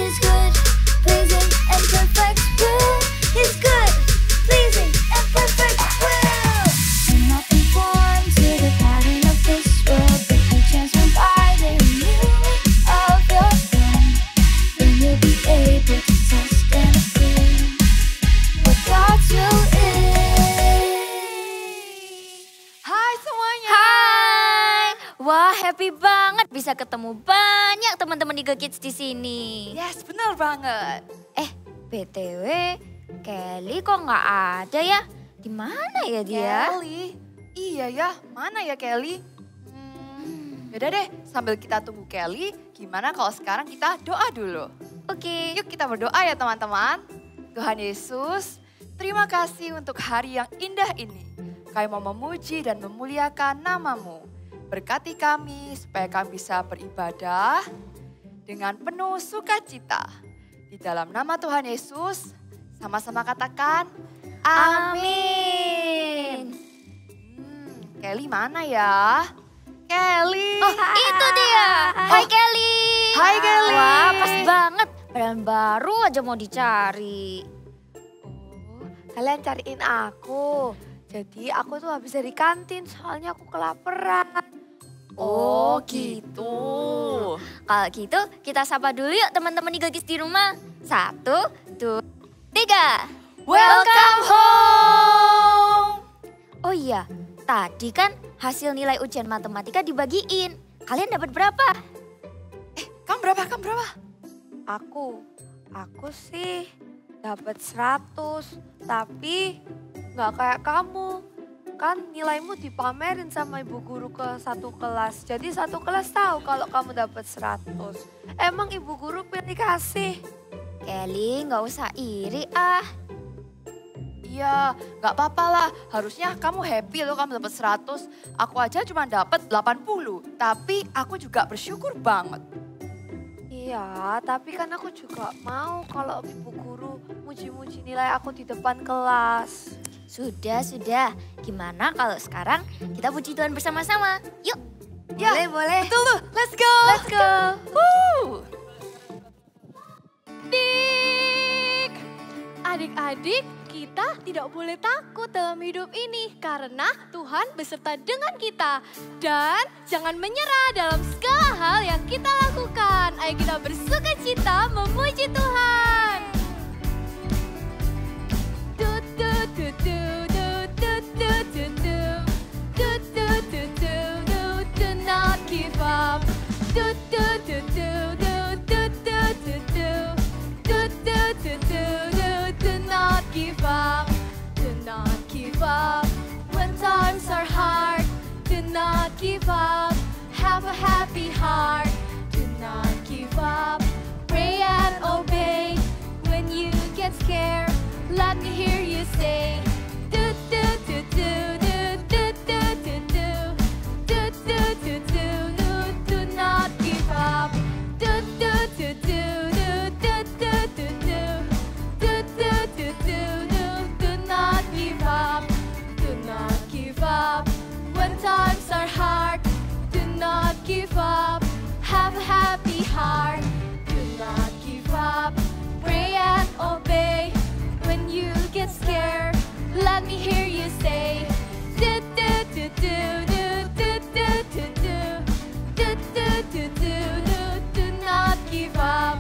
is good, pleasing, and perfect will. His good, pleasing, and perfect will. Do not conform to the pattern of this world, but be transformed by the renewing of your mind. Then you'll be able to test and approve what God's will is. Hai semuanya. Hai, wah happy banget bisa ketemu banyak teman-teman Eagle Kids di sini. Yes, benar banget. BTW, Kelly kok nggak ada ya? Di mana ya dia? Kelly. Iya ya, mana ya Kelly? Yaudah deh, sambil kita tunggu Kelly, gimana kalau sekarang kita doa dulu? Oke. Yuk kita berdoa ya teman-teman. Tuhan Yesus, terima kasih untuk hari yang indah ini. Kami mau memuji dan memuliakan nama-Mu. Berkati kami supaya kami bisa beribadah dengan penuh sukacita. Di dalam nama Tuhan Yesus, sama-sama katakan, amin. Kelly mana ya? Kelly. Oh, itu dia. Hai Kelly. Hai Kelly. Wah, pas banget. Padahal baru aja mau dicari. Kalian cariin aku. Jadi aku tuh habis dari kantin soalnya aku kelaparan. Oh gitu. Kalau gitu kita sapa dulu yuk teman-teman Eagle Kids di rumah. 1, 2, 3. Welcome home. Oh iya, tadi kan hasil nilai ujian matematika dibagiin. Kalian dapat berapa? Kamu berapa? Aku sih dapat 100, tapi nggak kayak kamu. Kan nilaimu dipamerin sama ibu guru ke satu kelas. Jadi satu kelas tahu kalau kamu dapat 100. Emang ibu guru pilih kasih? Kelly nggak usah iri ah. Iya, nggak apa-apa lah. Harusnya kamu happy loh kamu dapat 100. Aku aja cuma dapat 80. Tapi aku juga bersyukur banget. Iya, tapi kan aku juga mau kalau ibu guru muji-muji nilai aku di depan kelas. Sudah. Gimana kalau sekarang kita puji Tuhan bersama-sama? Yuk. Ya, Boleh. betul tuh. Let's go. Let's go. Adik-adik, kita tidak boleh takut dalam hidup ini karena Tuhan beserta dengan kita. Dan jangan menyerah dalam segala hal yang kita lakukan. Ayo kita bersukacita memuji Tuhan. Do not give up. Do not give up. Do not give up. When times are hard, do not give up. Have a happy heart. Do not give up. Pray and obey. When you get scared, let me hear you say, do do do do do do do do do do do do do do. Do not give up. Do do do do do do do do do do do do do do. Do not give up. Do not give up. When times are hard, do not give up. Have a happy heart. Do not give up. Pray and obey. When you get scared, let me hear you say, do do do do do do do do do do do do do. Do not give up.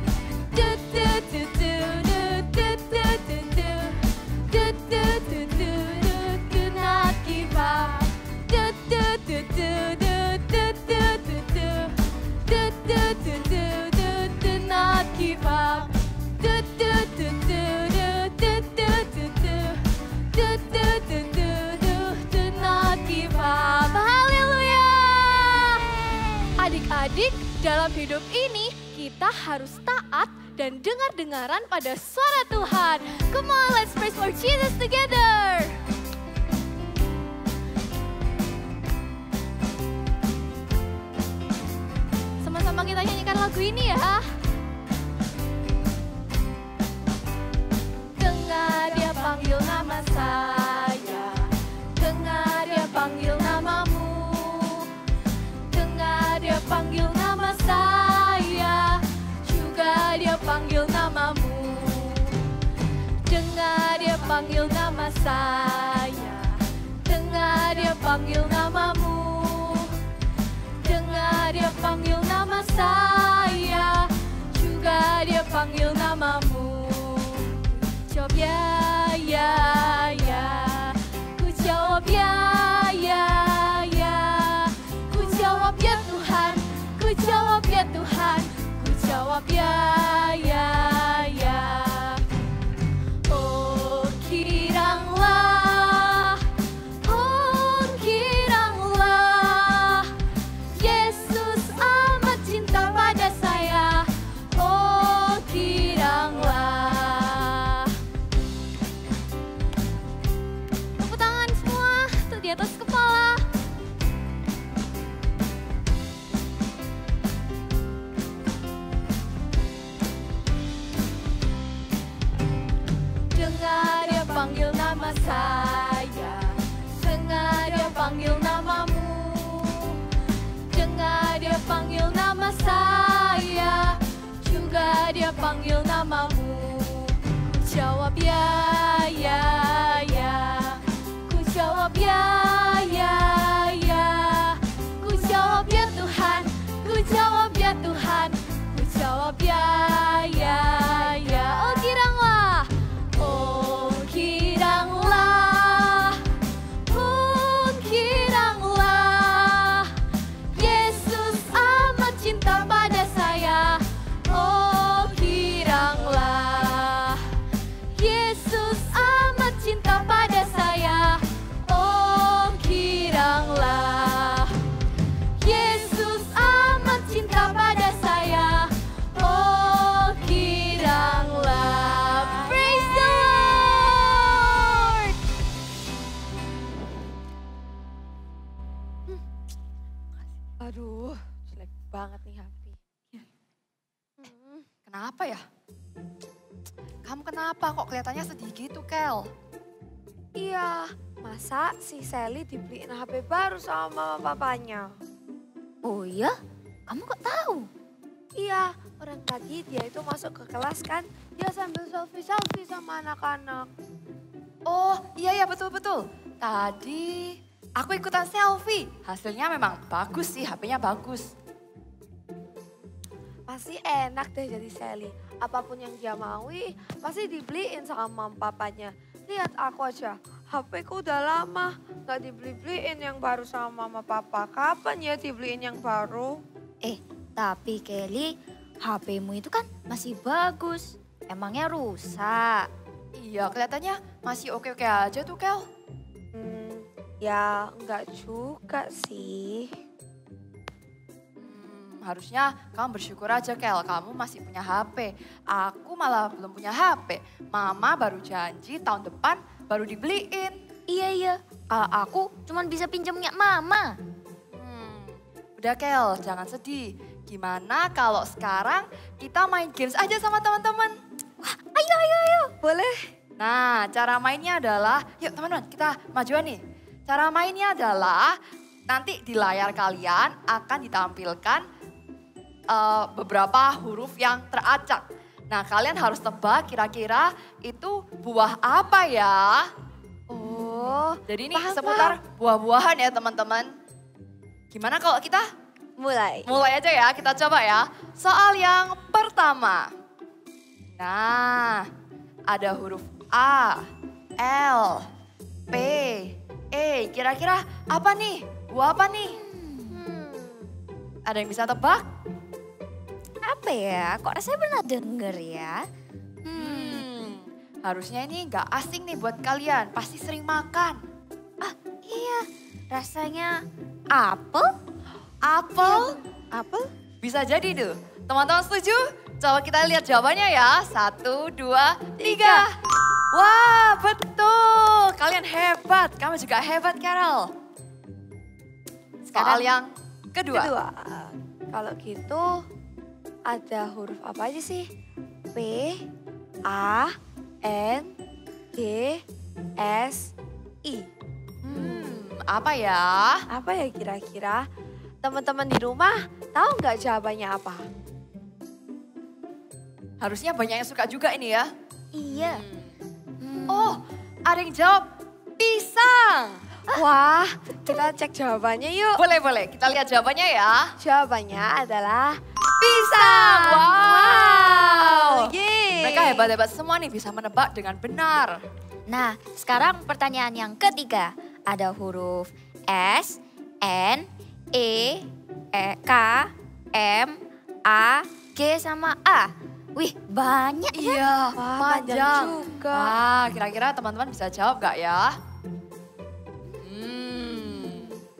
Do do do do do do do do do do do do do. Do not give up. Do do do do do do do do do do do do do. Do not give up. Do do do do do do do do do do do do do. Do not give up. Haleluya. Adik-adik, dalam hidup ini kita harus taat dan dengar-dengaran pada suara Tuhan. Come on, let's praise for Jesus together. Sama-sama kita nyanyikan lagu ini ya. Dengar dia panggil nama saya, dengar dia panggil namamu, dengar dia panggil nama saya, juga dia dia panggil namamu. Dengar dia panggil nama saya. Dengar dia panggil namamu. Dengar dia panggil nama saya. Juga dia panggil namamu. Jawab ya, ya, ya. Ku jawab ya, ya, ya. Ku jawab ya Tuhan. Ku jawab ya Tuhan. Ku jawab ya, ya, ya. Oh kiranglah, Yesus amat cinta pada saya. Oh kiranglah. Tepuk tangan semua tuh di atas kepala. Dengar dia panggil nama saya. Dengar dia panggil namamu. Dengar dia panggil nama saya. Juga dia panggil namamu. Ku jawab ya, ya, ya. Ku jawab ya, ya, ya. Ku jawab ya Tuhan. Ku jawab ya Tuhan. Ku jawab ya, ya, ya. Oh kiranglah. Oh kiranglah. Oh kiranglah. Yesus amat cinta pada saya. Oh kiranglah. Yesus amat cinta pada saya. Oh kiranglah. Yesus amat cinta pada saya. Oh kiranglah. Praise the Lord. Aduh, jelek banget nih Happy. Kenapa ya? Kamu kenapa kok kelihatannya sedih gitu, Kel? Iya, masa si Sally dibeliin HP baru sama mama papanya? Oh iya? Kamu kok tahu? Iya, orang tadi dia itu masuk ke kelas kan, dia sambil selfie-selfie sama anak-anak. Oh iya betul-betul. Tadi aku ikutan selfie. Hasilnya memang bagus sih, HP-nya bagus. Pasti enak deh jadi Sally. Apapun yang dia maui, pasti dibeliin sama mama papanya. Lihat aku aja, HP ku udah lama gak dibeli-beliin yang baru sama mama papa. Kapan ya dibeliin yang baru? Tapi Kelly, HP-mu itu kan masih bagus. Emangnya rusak? Iya, kelihatannya masih oke-oke aja tuh, Kel. Ya enggak juga sih. Harusnya kamu bersyukur aja, Kel. Kamu masih punya HP. Aku malah belum punya HP. Mama baru janji tahun depan baru dibeliin. Iya. Kalau aku cuman bisa pinjamnya mama. Udah, Kel, jangan sedih. Gimana kalau sekarang kita main games aja sama teman-teman? Wah, ayo. Boleh? Nah, cara mainnya adalah, yuk teman-teman kita majuan nih. Cara mainnya adalah nanti di layar kalian akan ditampilkan beberapa huruf yang teracak. Nah, kalian harus tebak kira-kira itu buah apa ya? Oh, Jadi ini paham, seputar buah-buahan ya teman-teman. Gimana kalau kita mulai. mulai aja ya, kita coba ya. Soal yang pertama. Nah, ada huruf A, L, P, E. Kira-kira apa nih? Buah apa nih? Ada yang bisa tebak? Apa ya? Kok rasanya pernah denger ya? Harusnya ini nggak asing nih buat kalian. Pasti sering makan. Iya, rasanya apel? Apel? Apel? Bisa jadi tuh. Teman-teman setuju? Coba kita lihat jawabannya ya. 1, 2, 3. Wah, betul. Kalian hebat. Kamu juga hebat, Carol. Soal yang kedua. Kalau gitu ada huruf apa aja sih? P, A, N, D, S, I. Apa ya? Apa ya kira-kira? Teman-teman di rumah tahu nggak jawabannya apa? Harusnya banyak yang suka juga ini ya. Iya. Oh, ada yang jawab pisang. Wah, kita cek jawabannya yuk. Boleh, kita lihat jawabannya ya. Jawabannya adalah Pisang. Wow. yeay. Mereka hebat-hebat semua nih bisa menebak dengan benar. Nah, sekarang pertanyaan yang ketiga. Ada huruf S, N, K, M, A, G sama A. Wih, banyak ya. Iya, Wah, panjang. panjang juga. Wah, kira-kira teman-teman bisa jawab gak ya?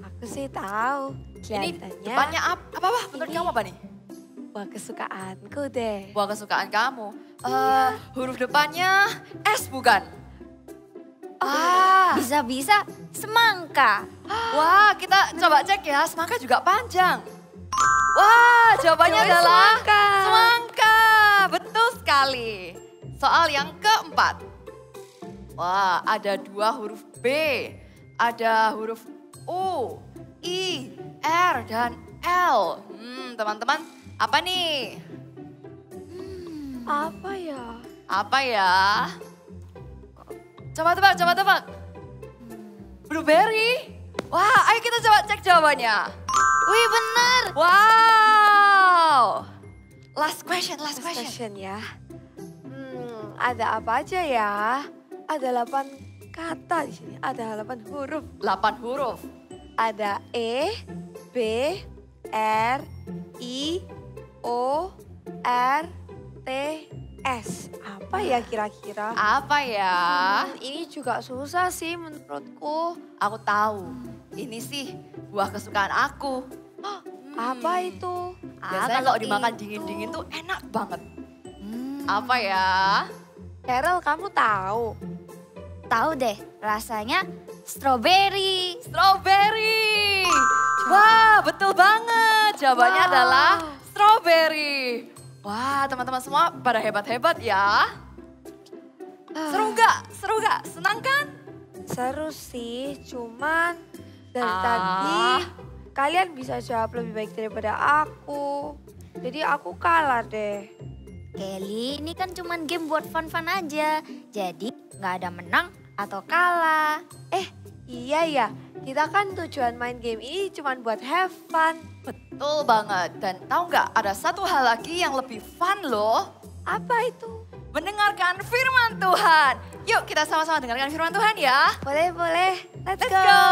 Aku sih tahu. Ini Kelihatannya depannya apa? Menurut Ini. kamu apa nih? buah kesukaanku deh. Buah kesukaan kamu. Huruf depannya S bukan? Bisa-bisa semangka. Wah, kita coba cek ya. Semangka juga panjang. Wah, jawabannya Jawabannya adalah semangka. semangka. Betul sekali. Soal yang keempat. Wah, ada 2 huruf B. Ada huruf U, I, R, dan L. Teman-teman, apa nih? Apa ya? Apa ya? Coba tebak. Blueberry? Wah, ayo kita coba cek jawabannya. Wih, bener. Wow. Last question. Question ya. Ada apa aja ya? Ada 8 kata di sini. Ada 8 huruf. 8 huruf. Ada E, B, R, I, O, R, T, S. Apa ya kira-kira? Apa ya? Ini juga susah sih menurutku. Aku tahu. Ini sih buah kesukaan aku. Apa itu? Biasanya Apa kalau dimakan itu? dingin-dingin tuh enak banget. Hmm, Apa ya? Carol, kamu tahu? tahu deh, rasanya strawberry. Strawberry. Wah, betul banget. Jawabannya Wow. adalah strawberry. Wah, teman-teman semua pada hebat-hebat ya. Seru nggak? Senang kan? Seru sih, cuman dari Ah. tadi kalian bisa jawab lebih baik daripada aku. Jadi aku kalah deh. Kelly, ini kan cuman game buat fun-fun aja. Jadi nggak ada menang atau kalah. Iya ya, kita kan tujuan main game ini cuman buat have fun. Betul banget. Dan tahu nggak ada satu hal lagi yang lebih fun loh. Apa itu? Mendengarkan firman Tuhan. Yuk kita sama-sama dengarkan firman Tuhan ya. Boleh. Let's Let's go. go.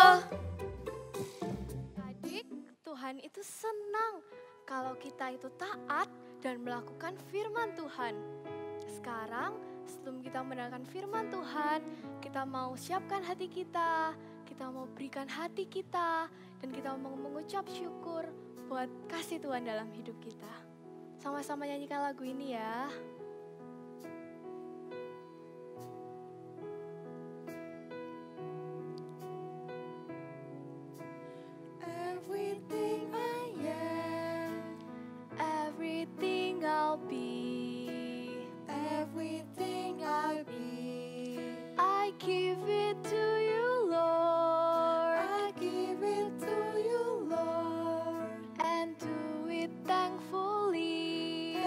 Adik, Tuhan itu senang kalau kita itu taat dan melakukan firman Tuhan. Sekarang, sebelum kita mendengarkan firman Tuhan, kita mau siapkan hati kita mau berikan hati kita, dan kita mau mengucap syukur buat kasih Tuhan dalam hidup kita. Sama-sama nyanyikan lagu ini ya. Everything I am, everything I'll be, everything I'll be, I give it to you, Lord. I give it to you, Lord, and do it thankfully.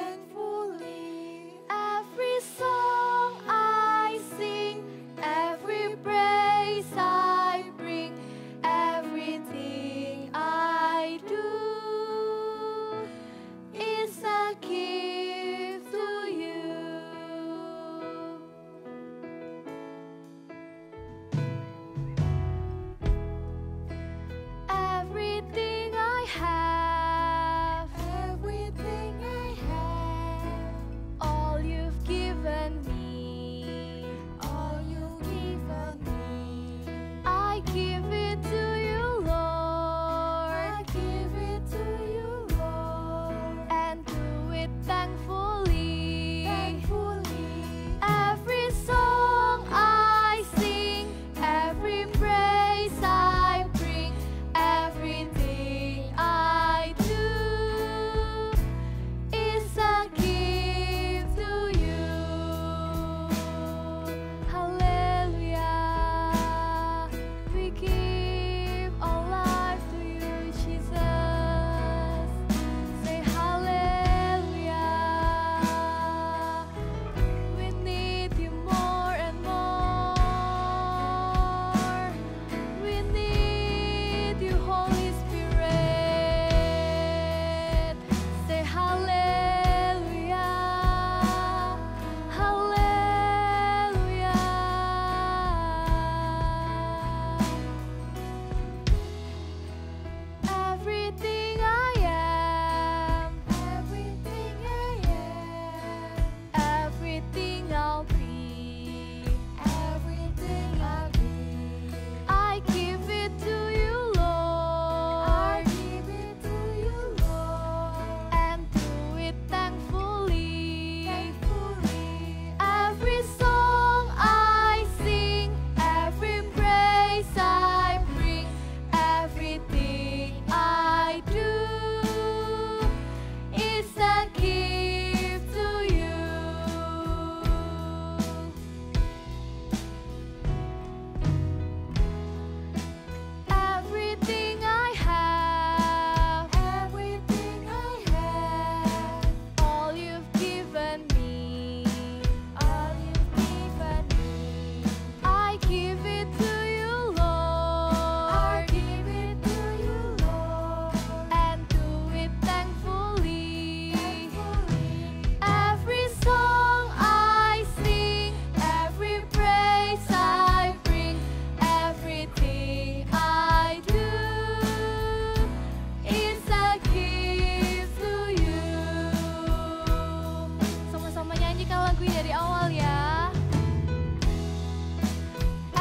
lagunya dari awal ya.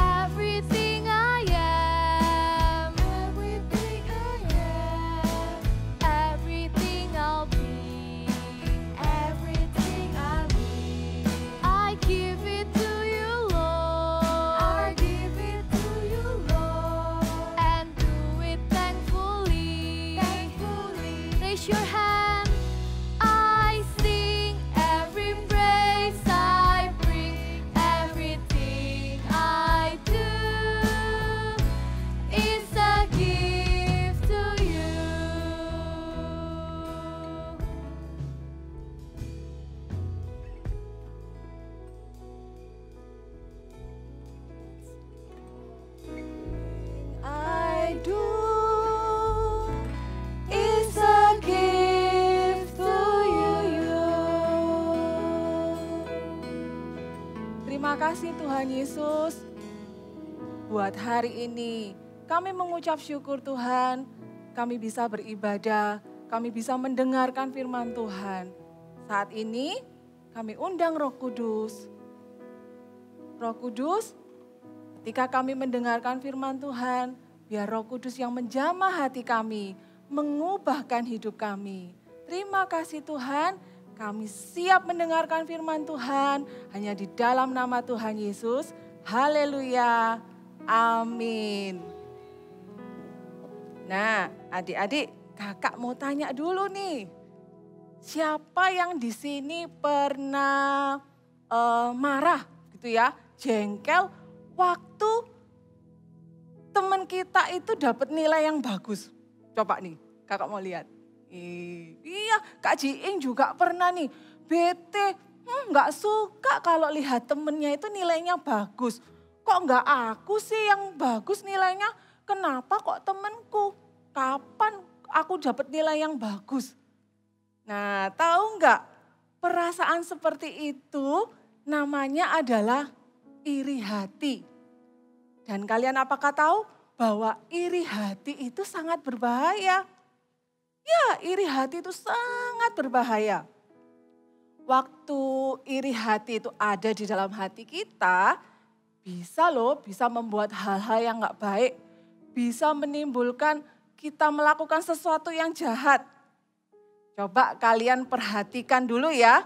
Everything I am, everything I am, everything I'll be, everything I'll be. I give it to you, Lord. I give it to you, Lord. And do it thankfully. Raise your hand. I sing every praise I bring. Everything I do is a gift to you. I do is a gift to you. Terima kasih Tuhan Yesus buat hari ini. Kami mengucap syukur Tuhan, kami bisa beribadah, kami bisa mendengarkan firman Tuhan. Saat ini kami undang Roh Kudus. Roh Kudus, ketika kami mendengarkan firman Tuhan, biar Roh Kudus yang menjamah hati kami, mengubahkan hidup kami. Terima kasih Tuhan, kami siap mendengarkan firman Tuhan hanya di dalam nama Tuhan Yesus. Haleluya, amin. Nah, adik-adik, kakak mau tanya dulu nih. Siapa yang di sini pernah marah gitu ya, jengkel waktu teman kita itu dapat nilai yang bagus? Coba nih, kakak mau lihat. Iya, Kak Jiing juga pernah nih, bete, nggak suka kalau lihat temennya itu nilainya bagus. Kok nggak aku sih yang bagus nilainya? Kenapa kok temenku? Kapan aku dapat nilai yang bagus? Nah, tahu nggak? Perasaan seperti itu namanya adalah iri hati. Dan kalian apakah tahu bahwa iri hati itu sangat berbahaya? Ya, iri hati itu sangat berbahaya. Waktu iri hati itu ada di dalam hati kita, bisa membuat hal-hal yang gak baik. Bisa menimbulkan kita melakukan sesuatu yang jahat. Coba kalian perhatikan dulu ya,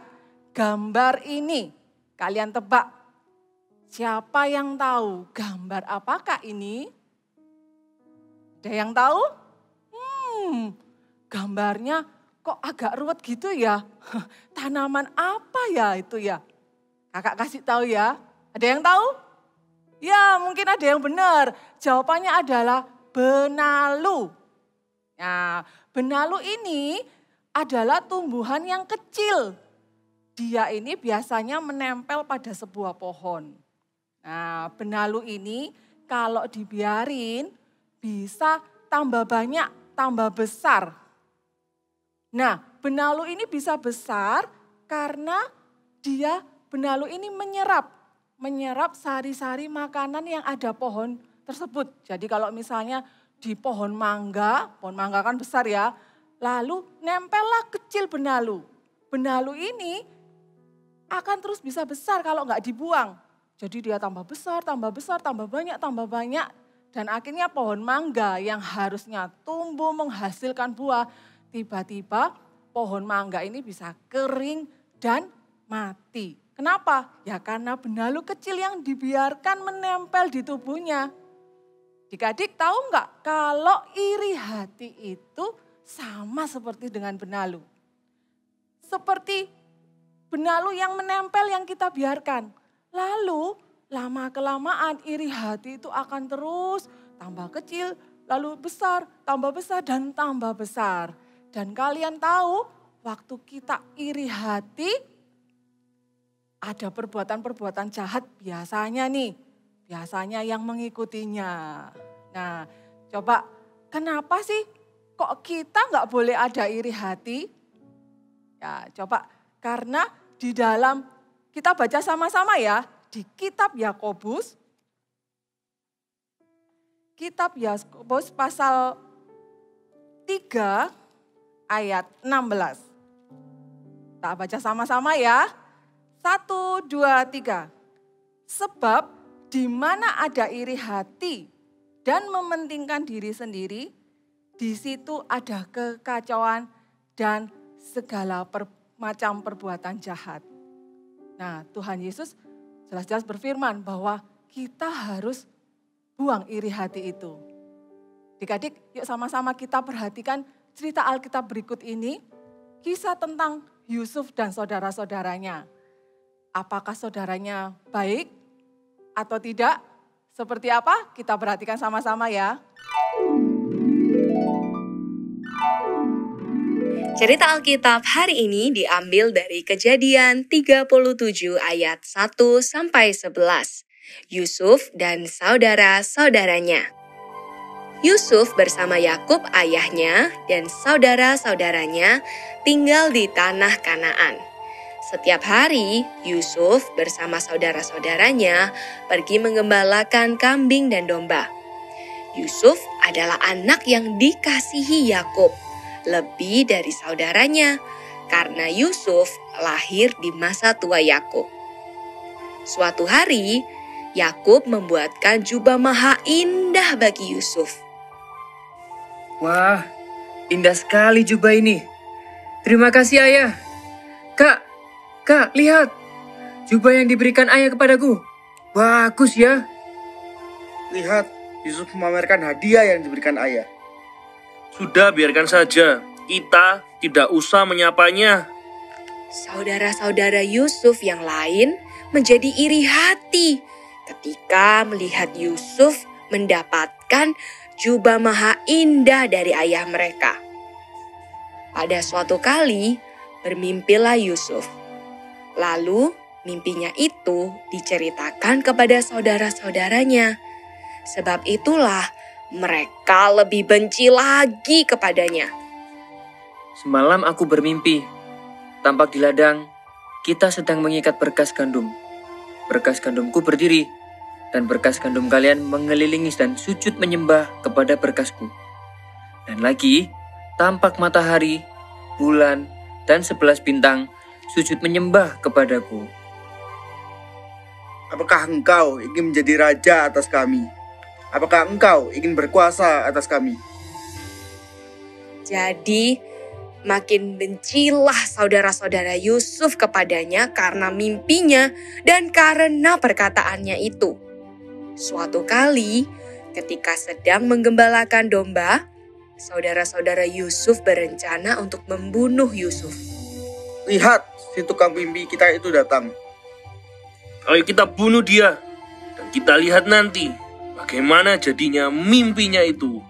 gambar ini. Kalian tebak, siapa yang tahu gambar apakah ini? Ada yang tahu? Gambarnya kok agak ruwet gitu ya. Tanaman apa ya itu ya? Kakak kasih tahu ya. Ada yang tahu? Ya, mungkin ada yang benar. Jawabannya adalah benalu. Nah, benalu ini adalah tumbuhan yang kecil. Dia ini biasanya menempel pada sebuah pohon. Nah, benalu ini kalau dibiarin bisa tambah banyak, tambah besar. Nah, benalu ini bisa besar karena benalu ini menyerap sari-sari makanan yang ada pohon tersebut. Jadi kalau misalnya di pohon mangga kan besar ya, lalu nempellah kecil benalu. Benalu ini akan terus bisa besar kalau nggak dibuang. Jadi dia tambah besar, tambah banyak. Dan akhirnya pohon mangga yang harusnya tumbuh menghasilkan buah, tiba-tiba pohon mangga ini bisa kering dan mati. Kenapa? Ya karena benalu kecil yang dibiarkan menempel di tubuhnya. Adik-adik tahu nggak kalau iri hati itu sama seperti dengan benalu. Seperti benalu yang menempel yang kita biarkan. Lalu lama-kelamaan iri hati itu akan terus tambah kecil, lalu besar, dan tambah besar. Dan kalian tahu waktu kita iri hati ada perbuatan-perbuatan jahat biasanya yang mengikutinya. Nah, coba kenapa sih kok kita nggak boleh ada iri hati? Ya, coba karena di dalam kita baca sama-sama ya di kitab Yakobus. Kitab Yakobus pasal 3 ayat 16. Kita baca sama-sama ya. 1, 2, 3. Sebab di mana ada iri hati dan mementingkan diri sendiri, di situ ada kekacauan dan segala macam perbuatan jahat. Nah, Tuhan Yesus jelas-jelas berfirman bahwa kita harus buang iri hati itu. Adik-adik, yuk sama-sama kita perhatikan cerita Alkitab berikut ini, kisah tentang Yusuf dan saudara-saudaranya. Apakah saudaranya baik atau tidak? Seperti apa? Kita perhatikan sama-sama ya. Cerita Alkitab hari ini diambil dari Kejadian 37 ayat 1 sampai 11. Yusuf dan saudara-saudaranya. Yusuf bersama Yakub ayahnya dan saudara-saudaranya tinggal di tanah Kanaan. Setiap hari, Yusuf bersama saudara-saudaranya pergi menggembalakan kambing dan domba. Yusuf adalah anak yang dikasihi Yakub, lebih dari saudaranya, karena Yusuf lahir di masa tua Yakub. Suatu hari, Yakub membuatkan jubah maha indah bagi Yusuf. Wah, indah sekali jubah ini. Terima kasih ayah. Kak, lihat. Jubah yang diberikan ayah kepadaku. Bagus ya. Lihat, Yusuf memamerkan hadiah yang diberikan ayah. Sudah, biarkan saja. Kita tidak usah menyapanya. Saudara-saudara Yusuf yang lain menjadi iri hati ketika melihat Yusuf mendapatkan jubah maha indah dari ayah mereka. Pada suatu kali, bermimpilah Yusuf. Lalu, mimpinya itu diceritakan kepada saudara-saudaranya. Sebab itulah mereka lebih benci lagi kepadanya. Semalam aku bermimpi. Tampak di ladang, kita sedang mengikat berkas gandum. Berkas gandumku berdiri, dan berkas gandum kalian mengelilingi dan sujud menyembah kepada berkasku. Dan lagi, tampak matahari, bulan, dan 11 bintang sujud menyembah kepadaku. Apakah engkau ingin menjadi raja atas kami? Apakah engkau ingin berkuasa atas kami? Jadi, makin bencilah saudara-saudara Yusuf kepadanya karena mimpinya dan karena perkataannya itu. Suatu kali, ketika sedang menggembalakan domba, saudara-saudara Yusuf berencana untuk membunuh Yusuf. Lihat, si tukang mimpi kita itu datang. Ayo kita bunuh dia. Dan kita lihat nanti bagaimana jadinya mimpinya itu.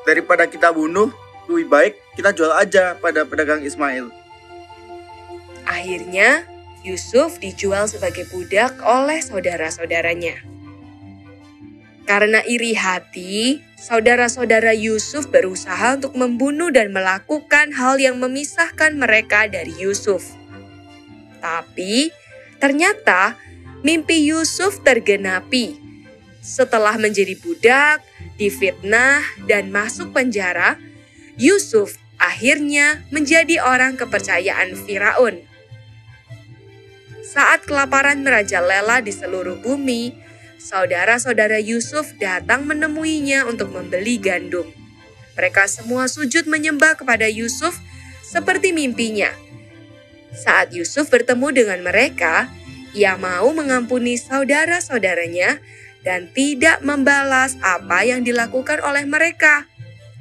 Daripada kita bunuh, lebih baik kita jual aja pada pedagang Ismail. Akhirnya, Yusuf dijual sebagai budak oleh saudara-saudaranya. Karena iri hati, saudara-saudara Yusuf berusaha untuk membunuh dan melakukan hal yang memisahkan mereka dari Yusuf. Tapi, ternyata mimpi Yusuf tergenapi. Setelah menjadi budak, difitnah, dan masuk penjara, Yusuf akhirnya menjadi orang kepercayaan Firaun. Saat kelaparan merajalela di seluruh bumi, saudara-saudara Yusuf datang menemuinya untuk membeli gandum. Mereka semua sujud menyembah kepada Yusuf seperti mimpinya. Saat Yusuf bertemu dengan mereka, ia mau mengampuni saudara-saudaranya dan tidak membalas apa yang dilakukan oleh mereka,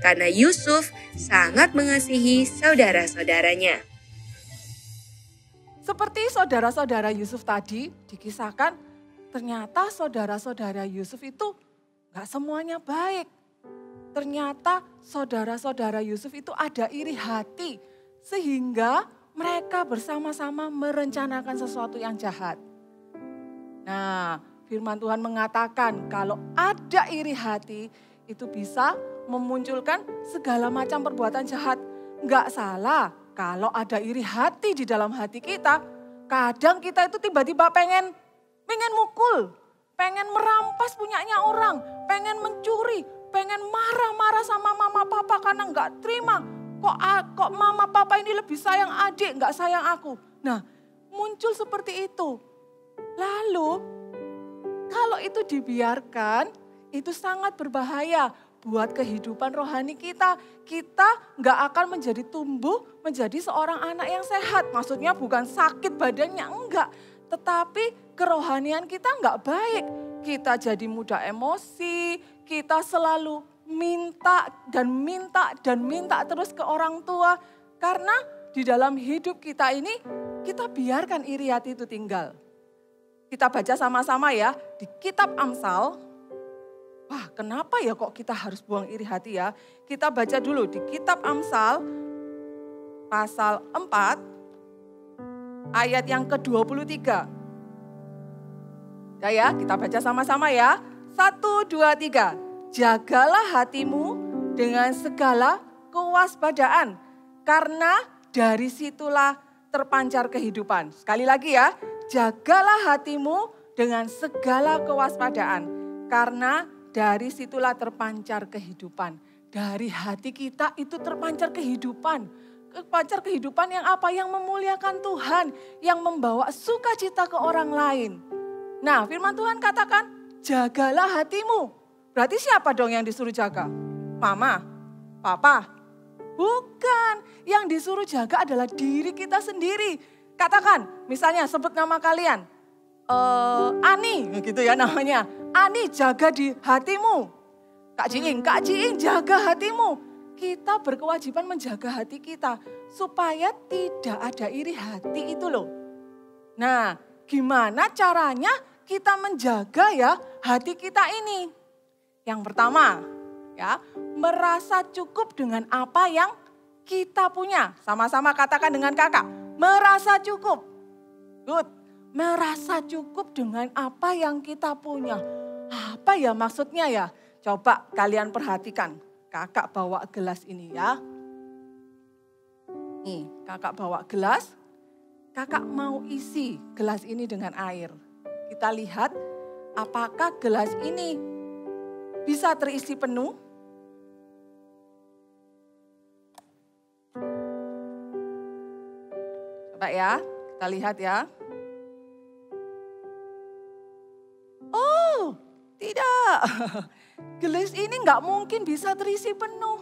karena Yusuf sangat mengasihi saudara-saudaranya. Seperti saudara-saudara Yusuf tadi dikisahkan, ternyata saudara-saudara Yusuf itu gak semuanya baik. Ternyata saudara-saudara Yusuf itu ada iri hati, sehingga mereka bersama-sama merencanakan sesuatu yang jahat. Nah, firman Tuhan mengatakan kalau ada iri hati itu bisa memunculkan segala macam perbuatan jahat. Enggak salah kalau ada iri hati di dalam hati kita. Kadang kita itu tiba-tiba pengen mukul, pengen merampas punyanya orang, pengen mencuri, pengen marah-marah sama mama papa karena enggak terima. Kok mama papa ini lebih sayang adik, enggak sayang aku. Nah, muncul seperti itu. Lalu kalau itu dibiarkan, itu sangat berbahaya buat kehidupan rohani kita. Kita nggak akan menjadi tumbuh menjadi seorang anak yang sehat. Maksudnya bukan sakit badannya, enggak. Tetapi kerohanian kita nggak baik. Kita jadi mudah emosi, kita selalu minta dan minta dan minta terus ke orang tua. Karena di dalam hidup kita ini, kita biarkan iri hati itu tinggal. Kita baca sama-sama ya, di kitab Amsal. Wah, kenapa ya kok kita harus buang iri hati ya? Kita baca dulu di kitab Amsal, pasal 4, ayat yang ke-23. Ya, kita baca sama-sama ya. 1, 2, 3. Jagalah hatimu dengan segala kewaspadaan, karena dari situlah terpancar kehidupan. Sekali lagi ya, jagalah hatimu dengan segala kewaspadaan, karena dari situlah terpancar kehidupan. Dari hati kita itu terpancar kehidupan. Terpancar kehidupan yang apa? Yang memuliakan Tuhan, yang membawa sukacita ke orang lain. Nah, firman Tuhan katakan, jagalah hatimu. Berarti siapa dong yang disuruh jaga? Mama? Papa? Bukan. Yang disuruh jaga adalah diri kita sendiri. Katakan, misalnya sebut nama kalian. Ani, gitu ya namanya. Ani, jaga di hatimu. Kak Jiing, jaga hatimu. Kita berkewajiban menjaga hati kita. Supaya tidak ada iri hati itu loh. Nah, gimana caranya kita menjaga ya hati kita ini? Yang pertama, ya, merasa cukup dengan apa yang kita punya. Sama-sama katakan dengan kakak, merasa cukup. Good. Merasa cukup dengan apa yang kita punya. Apa ya maksudnya ya? Coba kalian perhatikan. Kakak bawa gelas ini ya. Nih, kakak bawa gelas. Kakak mau isi gelas ini dengan air. Kita lihat apakah gelas ini bisa terisi penuh. Coba ya, kita lihat ya. Oh, tidak. Gelas ini nggak mungkin bisa terisi penuh.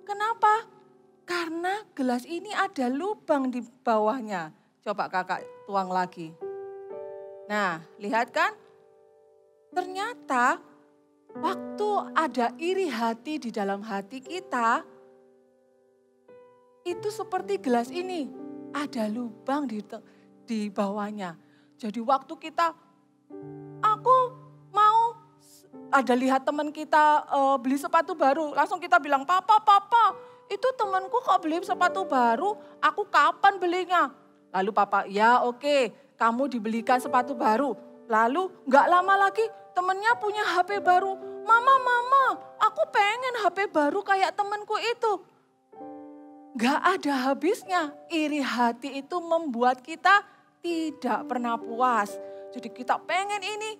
Kenapa? Karena gelas ini ada lubang di bawahnya. Coba kakak tuang lagi. Nah, lihat kan? Ternyata waktu ada iri hati di dalam hati kita, itu seperti gelas ini, ada lubang di bawahnya. Jadi waktu kita, aku mau ada lihat teman kita beli sepatu baru, langsung kita bilang, papa, itu temanku kok beli sepatu baru, aku kapan belinya? Lalu papa, ya oke, kamu dibelikan sepatu baru. Lalu gak lama lagi temennya punya HP baru. Mama, aku pengen HP baru kayak temenku itu. Gak ada habisnya. Iri hati itu membuat kita tidak pernah puas. Jadi kita pengen ini,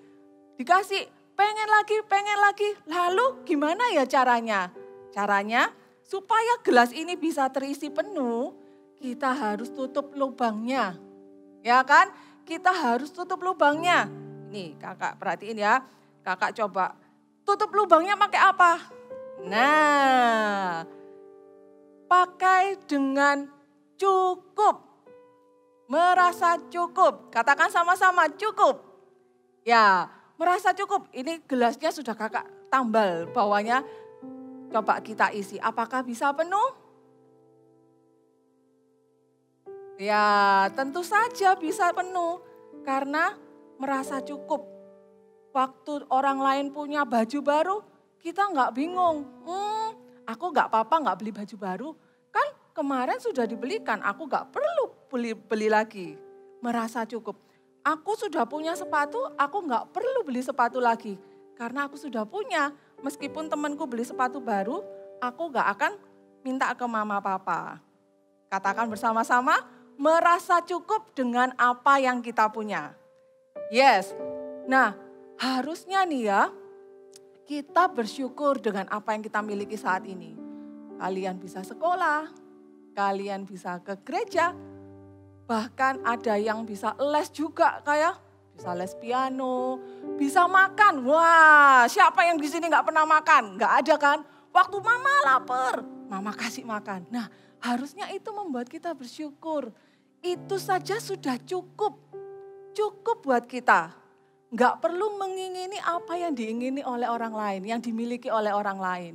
dikasih pengen lagi. Lalu gimana ya caranya? Caranya supaya gelas ini bisa terisi penuh, kita harus tutup lubangnya. Ya kan? Kita harus tutup lubangnya. Nih kakak perhatiin ya. Kakak coba tutup lubangnya pakai apa? Nah, pakai dengan cukup. Merasa cukup. Katakan sama-sama cukup. Ya, merasa cukup. Ini gelasnya sudah kakak tambal bawahnya. Coba kita isi. Apakah bisa penuh? Ya, tentu saja bisa penuh karena merasa cukup. Waktu orang lain punya baju baru, kita nggak bingung. Aku nggak apa-apa nggak beli baju baru. Kan kemarin sudah dibelikan, aku nggak perlu beli lagi. Merasa cukup. Aku sudah punya sepatu, aku nggak perlu beli sepatu lagi. Karena aku sudah punya, meskipun temanku beli sepatu baru, aku nggak akan minta ke mama papa. Katakan bersama-sama, merasa cukup dengan apa yang kita punya. Yes. Nah, harusnya nih ya, kita bersyukur dengan apa yang kita miliki saat ini. Kalian bisa sekolah, kalian bisa ke gereja, Bahkan ada yang bisa les juga kayak bisa les piano, bisa makan. Wah, siapa yang di sini nggak pernah makan? Nggak ada kan? Waktu mama lapar, mama kasih makan. Nah, harusnya itu membuat kita bersyukur. Itu saja sudah cukup. Cukup buat kita. Nggak perlu mengingini apa yang diingini oleh orang lain, yang dimiliki oleh orang lain.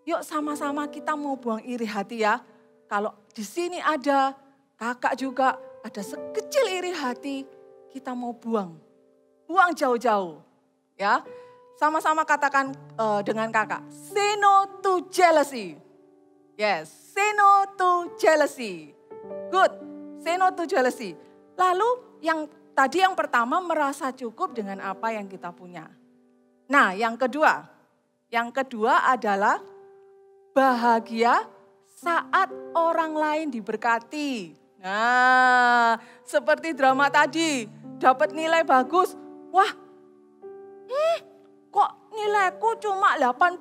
Yuk sama-sama kita mau buang iri hati ya. Kalau di sini ada, kakak juga ada sekecil iri hati, kita mau buang. Buang jauh-jauh. Ya. Sama-sama katakan dengan kakak, say no to jealousy. Yes, say no to jealousy. Good, say no to jealousy. Lalu yang tadi yang pertama merasa cukup dengan apa yang kita punya. Nah yang kedua adalah bahagia saat orang lain diberkati. Nah seperti drama tadi, dapat nilai bagus, wah kok nilaiku cuma 80,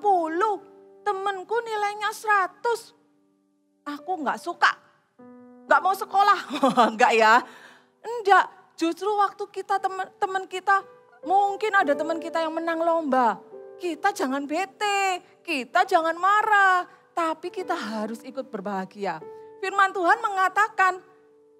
temenku nilainya 100. Aku nggak suka, nggak mau sekolah. Enggak ya, enggak. Justru waktu kita teman kita, mungkin ada teman kita yang menang lomba. Kita jangan bete, kita jangan marah, tapi kita harus ikut berbahagia. Firman Tuhan mengatakan,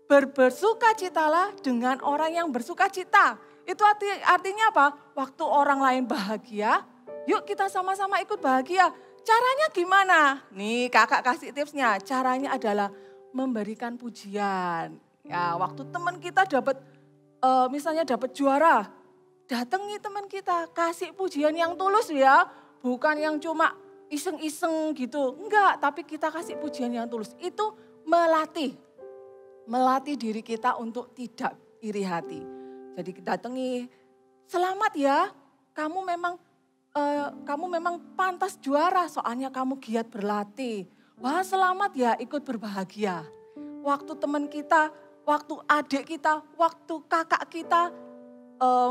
bersukacitalah dengan orang yang bersukacita. Itu artinya apa? Waktu orang lain bahagia, yuk kita sama-sama ikut bahagia. Caranya gimana? Nih kakak kasih tipsnya. Caranya adalah memberikan pujian. Ya, waktu teman kita dapat misalnya dapat juara, datangi teman kita, kasih pujian yang tulus ya. Bukan yang cuma iseng-iseng gitu. Enggak, tapi kita kasih pujian yang tulus. Itu melatih diri kita untuk tidak iri hati. Jadi kita datangi, selamat ya, kamu memang pantas juara soalnya kamu giat berlatih. Wah selamat ya ikut berbahagia. Waktu teman kita, waktu adik kita, waktu kakak kita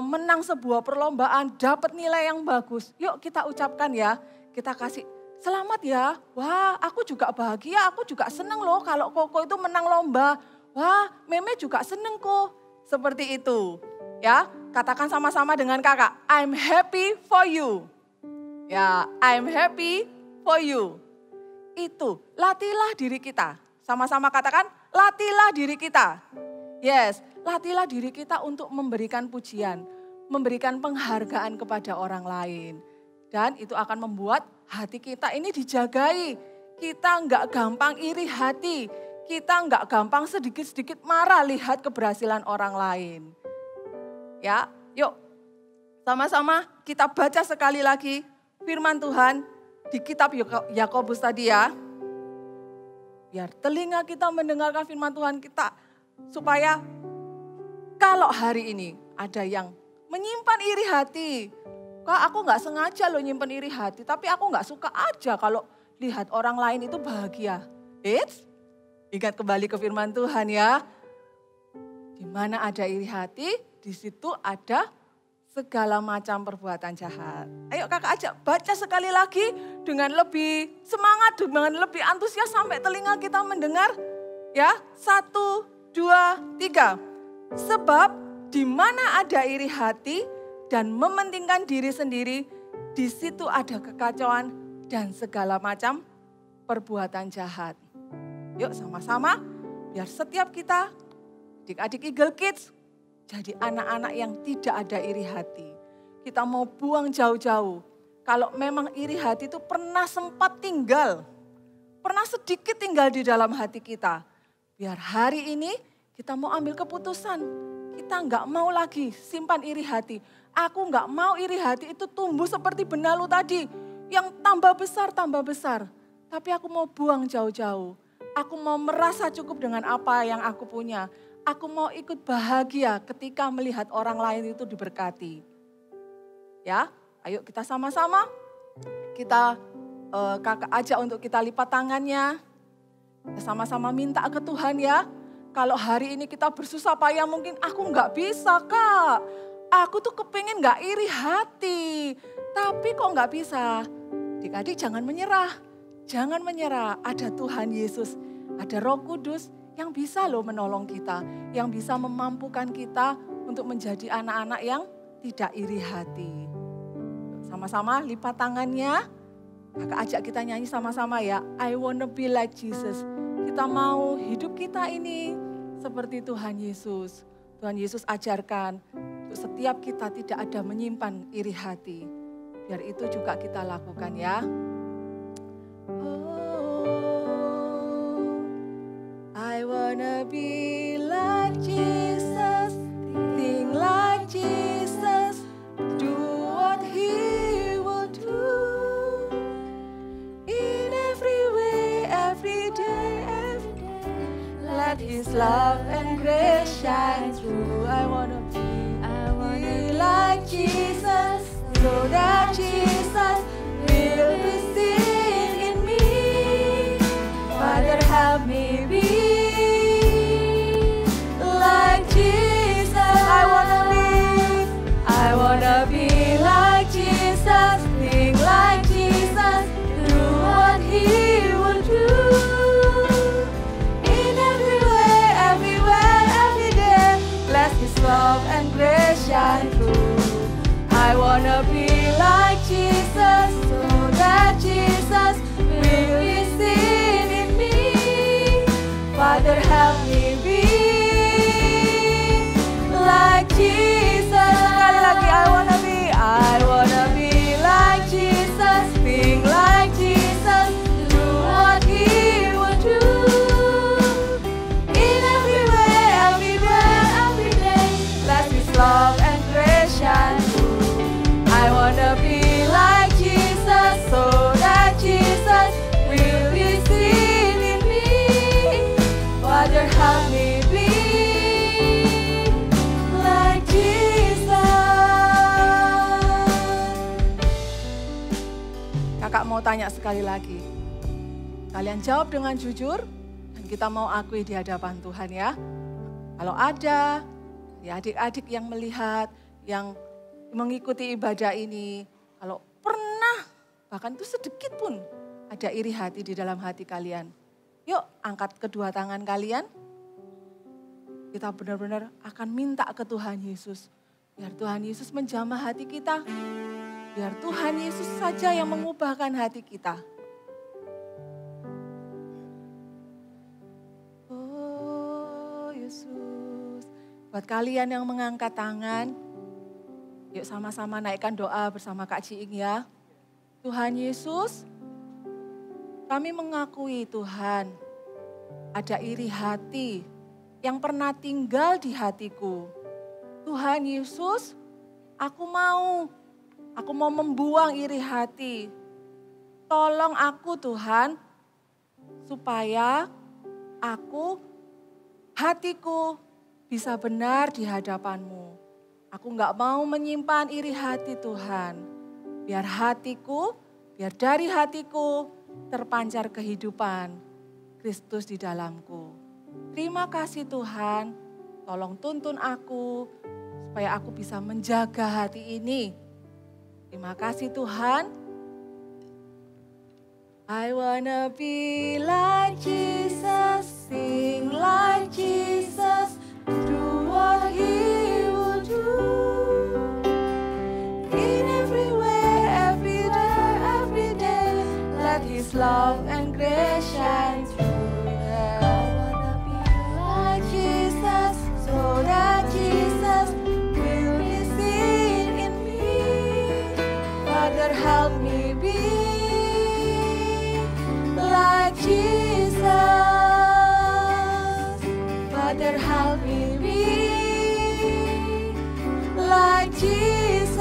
menang sebuah perlombaan, dapat nilai yang bagus. Yuk kita ucapkan ya, kita kasih selamat ya. Wah aku juga bahagia, aku juga seneng loh kalau Koko itu menang lomba. Wah Meme juga seneng kok, seperti itu. Ya, katakan sama-sama dengan kakak, I'm happy for you. Ya, I'm happy for you. Itu, latihlah diri kita. Sama-sama katakan, latihlah diri kita. Yes, latihlah diri kita untuk memberikan pujian, memberikan penghargaan kepada orang lain. Dan itu akan membuat hati kita ini dijagai. Kita enggak gampang iri hati, kita enggak gampang sedikit-sedikit marah lihat keberhasilan orang lain. Ya, yuk sama-sama kita baca sekali lagi firman Tuhan di kitab Yakobus tadi ya. Biar telinga kita mendengarkan firman Tuhan kita supaya kalau hari ini ada yang menyimpan iri hati. Kak aku gak sengaja loh nyimpan iri hati, tapi aku gak suka aja kalau lihat orang lain itu bahagia. Ingat kembali ke firman Tuhan ya. Di mana ada iri hati, di situ ada segala macam perbuatan jahat. Ayo kakak ajak baca sekali lagi dengan lebih semangat, dengan lebih antusias sampai telinga kita mendengar. Ya, 1, 2, 3. Sebab di mana ada iri hati dan mementingkan diri sendiri, di situ ada kekacauan dan segala macam perbuatan jahat. Yuk sama-sama biar setiap kita, adik-adik Eagle Kids, jadi anak-anak yang tidak ada iri hati. Kita mau buang jauh-jauh. Kalau memang iri hati itu pernah sempat tinggal. Pernah sedikit tinggal di dalam hati kita. Biar hari ini kita mau ambil keputusan. Kita enggak mau lagi simpan iri hati. Aku enggak mau iri hati itu tumbuh seperti benalu tadi. Yang tambah besar. Tapi aku mau buang jauh-jauh. Aku mau merasa cukup dengan apa yang aku punya. Aku mau ikut bahagia ketika melihat orang lain itu diberkati. Ya, ayo kita sama-sama. Kita kakak ajak untuk kita lipat tangannya. Kita sama-sama minta ke Tuhan ya. Kalau hari ini kita bersusah payah mungkin aku nggak bisa kak. Aku tuh kepengen nggak iri hati. Tapi kok nggak bisa. Adik-adik jangan menyerah. Jangan menyerah. Ada Tuhan Yesus. Ada Roh Kudus yang bisa loh menolong kita, yang bisa memampukan kita untuk menjadi anak-anak yang tidak iri hati. Sama-sama lipat tangannya, kakak ajak kita nyanyi sama-sama ya. I wanna be like Jesus. Kita mau hidup kita ini seperti Tuhan Yesus. Tuhan Yesus ajarkan untuk setiap kita tidak ada menyimpan iri hati. Biar itu juga kita lakukan ya. I wanna be like Jesus, think like Jesus, do what He will do. In every way, every day, let His love and grace shine through. I wanna be like Jesus, so that Jesus will be seen in me. Father, help me be like Jesus. I wanna be like Jesus, think like Jesus, do what He will do. In every way, everywhere, every day, let His love and grace shine through. I wanna be like Jesus, so that Jesus will be seen in me. Father, help me be like Jesus. Sekali lagi, I wanna be like Jesus, think like Jesus, do what He will do. In every way, everywhere, every day, let His love and grace shine through. I wanna be like Jesus, so that Jesus will be seen in me. Father, help me be like Jesus. Kakak mau tanya sekali lagi. Kalian jawab dengan jujur dan kita mau akui di hadapan Tuhan ya. Kalau ada ya adik-adik yang melihat, yang mengikuti ibadah ini, kalau pernah bahkan itu sedikit pun ada iri hati di dalam hati kalian. Yuk angkat kedua tangan kalian. Kita benar-benar akan minta ke Tuhan Yesus. Biar Tuhan Yesus menjamah hati kita. Biar Tuhan Yesus saja yang mengubahkan hati kita. Oh Yesus. Buat kalian yang mengangkat tangan, yuk sama-sama naikkan doa bersama Kak Ciing ya. Tuhan Yesus, kami mengakui Tuhan, ada iri hati yang pernah tinggal di hatiku. Tuhan Yesus, aku mau membuang iri hati. Tolong aku Tuhan, supaya hatiku bisa benar di hadapan-Mu. Aku gak mau menyimpan iri hati Tuhan. Biar dari hatiku terpancar kehidupan Kristus di dalamku. Terima kasih Tuhan, tolong tuntun aku supaya aku bisa menjaga hati ini. Terima kasih Tuhan. I wanna be like Jesus, sing like Jesus, do what He will do. In every way, every day, let His love and grace shine through. I wanna be like Jesus, so that Jesus will be seen in me. Father, help me be like Jesus. Father, help me be like Jesus.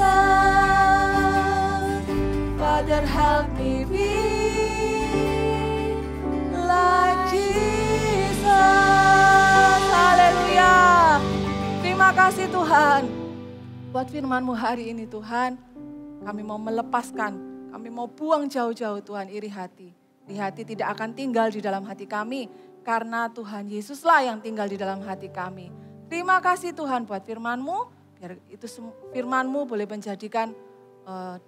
Father, help me be like Jesus. Haleluya. Terima kasih Tuhan. Buat firman-Mu hari ini Tuhan, kami mau melepaskan, kami mau buang jauh-jauh Tuhan iri hati. Iri hati tidak akan tinggal di dalam hati kami, karena Tuhan Yesuslah yang tinggal di dalam hati kami. Terima kasih Tuhan buat firman-Mu, biar itu firman-Mu boleh menjadikan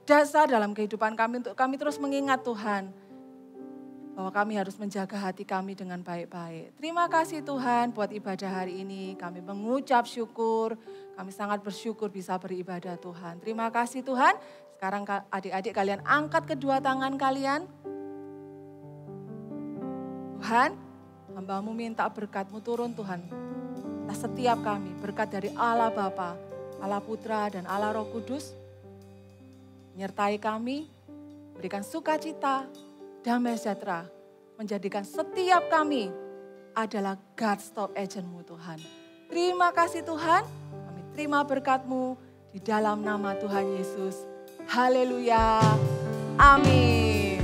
dasar dalam kehidupan kami untuk kami terus mengingat Tuhan. bahwa kami harus menjaga hati kami dengan baik-baik. Terima kasih Tuhan buat ibadah hari ini. Kami mengucap syukur, kami sangat bersyukur bisa beribadah Tuhan. Terima kasih Tuhan. Sekarang adik-adik kalian angkat kedua tangan kalian. Tuhan, hamba-Mu minta berkat-Mu turun Tuhan. Atas setiap kami, berkat dari Allah Bapa, Allah Putra dan Allah Roh Kudus. Menyertai kami, berikan sukacita, damai sejahtera, menjadikan setiap kami adalah God's top agent-Mu Tuhan. Terima kasih Tuhan, kami terima berkat-Mu di dalam nama Tuhan Yesus. Haleluya, amin.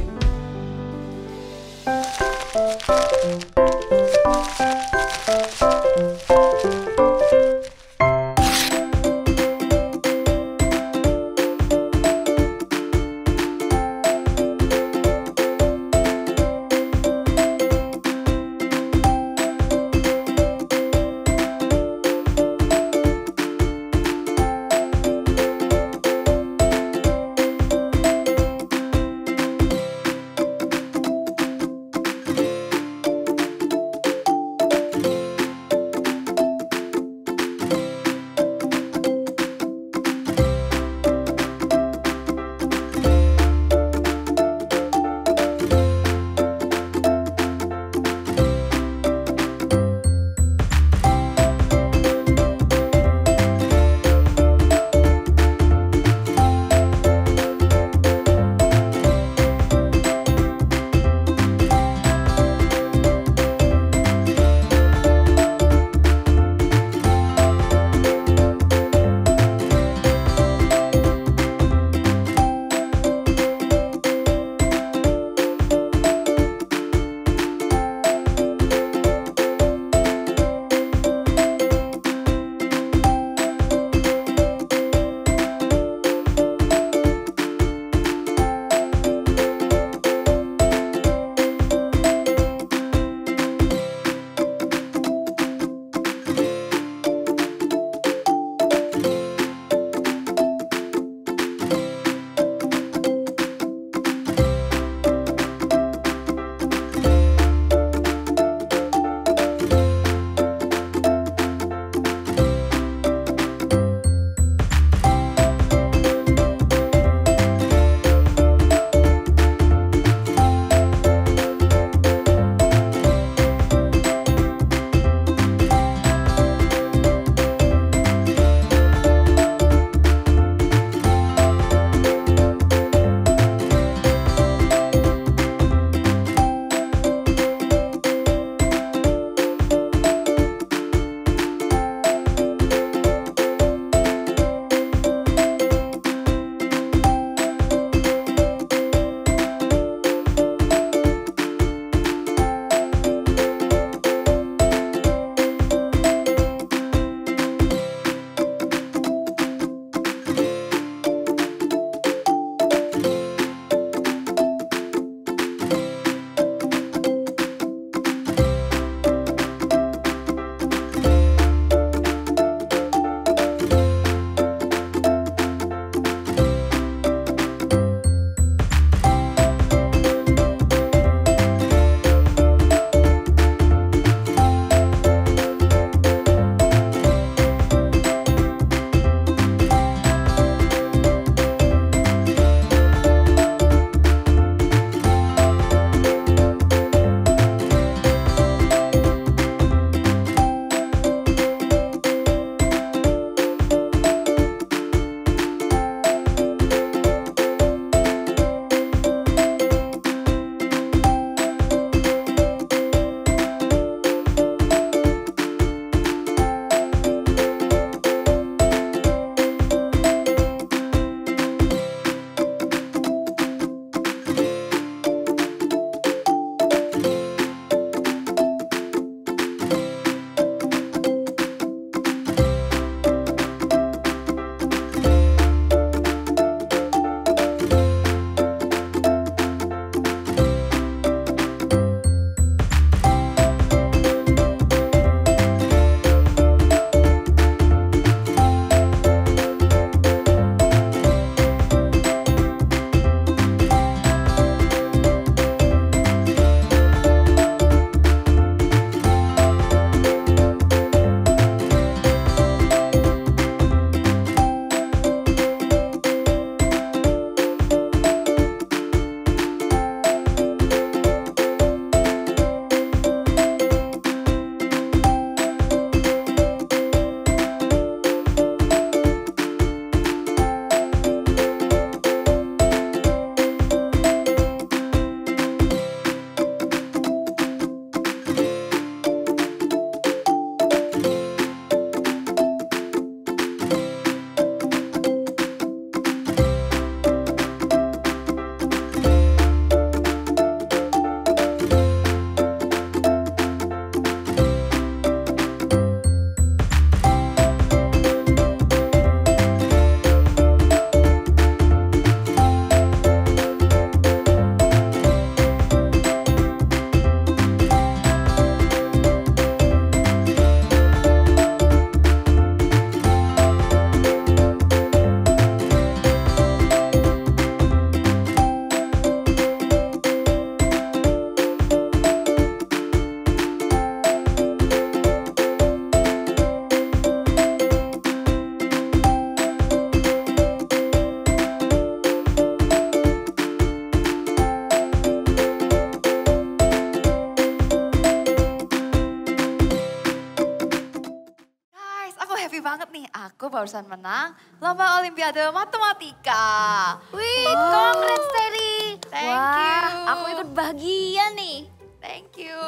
aku barusan menang lomba Olimpiade Matematika. Wih, congrats Terry. Thank Wah, you. aku ikut bahagia nih. Thank you.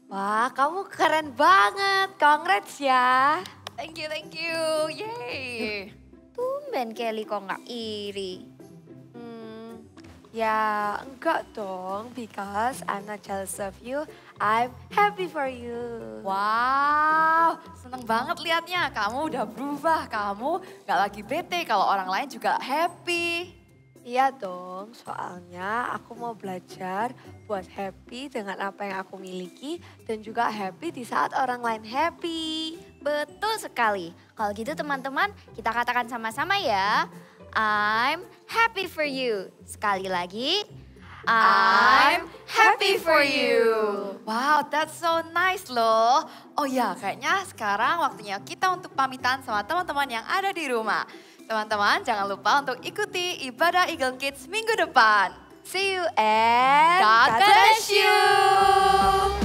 Wah, kamu keren banget. Congrats ya. Thank you. Yay. Tumben Kelly kok nggak iri. Ya enggak dong, because I'm not jealous of you. I'm happy for you. Wow, seneng banget liatnya. Kamu udah berubah. Kamu gak lagi bete kalau orang lain juga happy. Iya dong, soalnya aku mau belajar buat happy dengan apa yang aku miliki dan juga happy di saat orang lain happy. Betul sekali. Kalau gitu teman-teman, kita katakan sama-sama ya. I'm happy for you. Sekali lagi. I'm happy for you. Wow, that's so nice loh. Oh ya, kayaknya sekarang waktunya kita untuk pamitan sama teman-teman yang ada di rumah. Teman-teman jangan lupa untuk ikuti ibadah Eagle Kids minggu depan. See you and God bless you.